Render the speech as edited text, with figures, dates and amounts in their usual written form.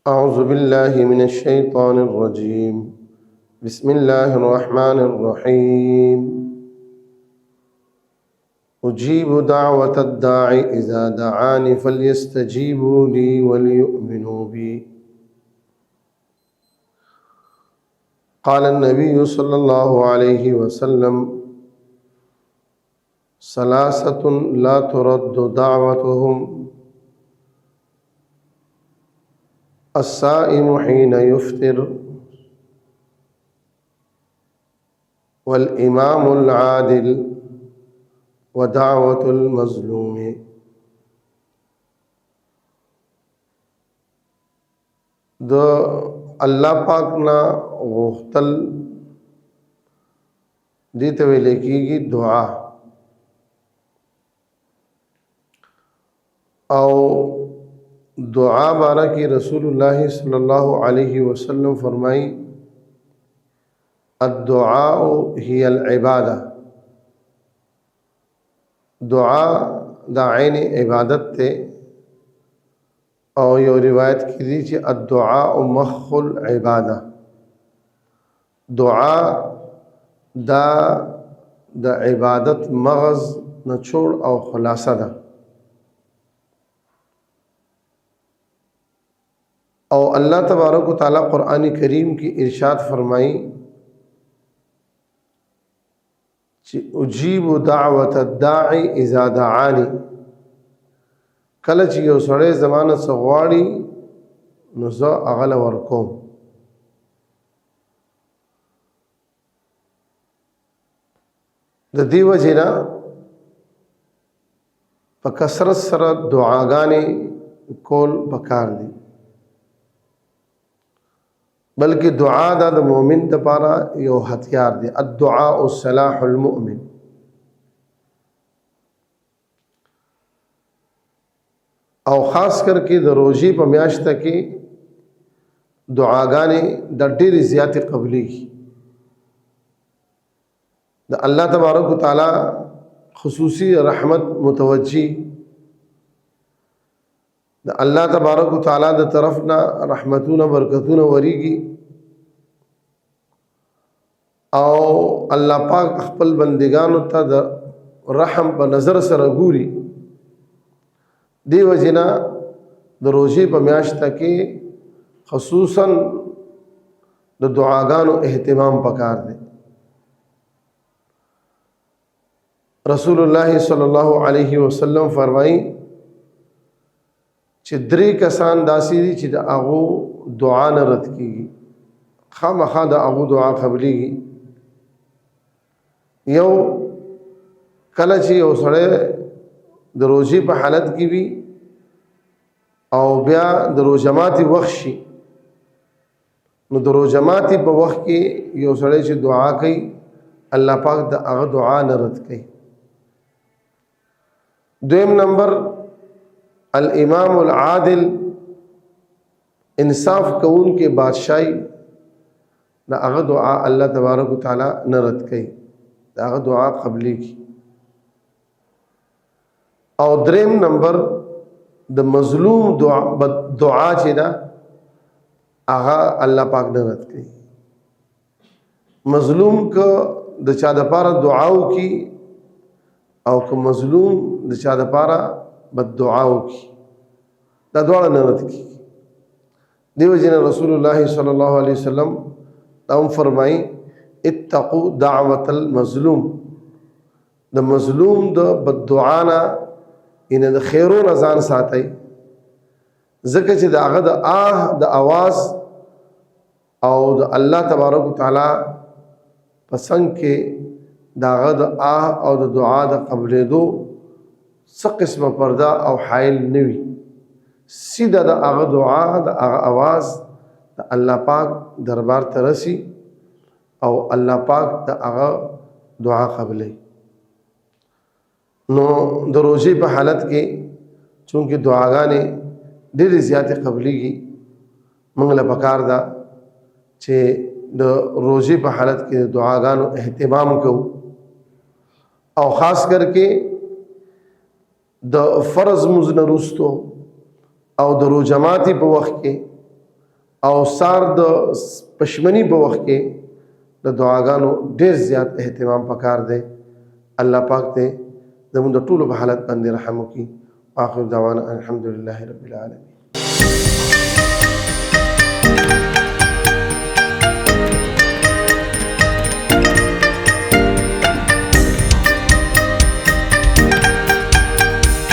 أعوذ بالله من الشيطان الرجيم. بسم الله الرحمن الرحيم. أجيب دعوة الداع إذا دعاني فليستجيبوا لي وليؤمنوا بي. قال النبي صلى الله عليه وسلم: ثلاثة لا ترد دعوتهم: الصائم حين يفطر، والإمام العادل، ودعوة المظلوم. د الله پاک نا غختل دي ته ویل کېږي دعا، او دعا بارہ کی رسول اللہ صلی اللہ علیہ وسلم فرمائی: الدعاء هي العبادہ. دعا دا عین عبادت تے، اور یہ روایت کی دی چی الدعاء مخ العبادہ. دعا دا عبادت مغز نچوڑ او خلاصہ دا. او اللہ تبارک و تعالیٰ قرآن کریم کی ارشاد فرمائی: اجیب دعوت الداعی اذا دعانی. کله چې یو سړی زمانه څه غواړي نو زه هغه له ورکوم. د دې وجې نه په کثرت سره دعاګانې کول پکار دي، بلکہ دعا دا د مومن دپاره یو ہتھیار دی. الدعاء سلاح المؤمن. او خاص کر کے د روزی په میاشته کې دعاګانې د ډېرې زیاتې قبلېږي. د الله تبارک و تعالی خصوصی رحمت متوجی، د الله تبارک و تعالی د طرفنا رحمتونه برکتونه وریږي، او الله پاک خپل بندگانو ته د رحم په نظر سره ګوري. دی وجنا د روزې په میاشته کې خصوصا د دعاګانو اهتمام پکار دی. رسول الله صلی الله علیه وسلم فرمایي چې درې کسان داسې دي چې د هغو دعا نه رد کېږي، خامخا د هغو دعا قبلېږي. یو کله چې یو سړی د روزې په حالت کې وي او بیا د روژه ماتي وخت شي، نو د روژه ماتي په وخت کې یو سړی چې دعا کوي الله پاک د هغه دعا نه رد کوي. دویم نمبر الامام العادل، انصاف کون کے بادشاہی، دا هغه دعا الله تبارک و تعالی نه رد کوي، دا هغه دعا قبلی کی. او دریم نمبر د مظلوم دعا چې دا هغه الله پاک نه رد کوي. مظلوم که د چا دپاره دعاو کی، او که مظلوم د چا دپاره بد دعاو کی، دا دواړه نه رد کی. دیو جن رسول الله صلی الله علیه وسلم تم فرمائی: اتقوا دعوت المظلوم. د مظلوم د بد دعانا ان د خیرون ځان ساتي، ځکه چې د هغه د د اواز او د الله تبارک وتعالى پسند کې د هغه د او د دعا د قبلېدو څه قسمه پرده او حائل نه وي. سیده د هغه دعا د هغه اواز د الله پاک دربار ته رسی، او الله پاک د هغه دعا قبلې. نو د روزې په حالت کې چونکې دعاګانې ډېرې زیاتې قبلېږي، موږ له پکار ده چې د روزې په حالت کې د دعاګانو اهتمام کوو، او خاص کر کې د فرض مونځ نه وروستو او د روژه ماتي په وخت کې او سار د پښمنی په وخت کې د دعاګانو ډیر زیات اهتمام پکار دی. الله پاک ته زموږ د ټولو په حالت باندې رحم وکړي. اخر دعوانا الحمدلله رب العالمین.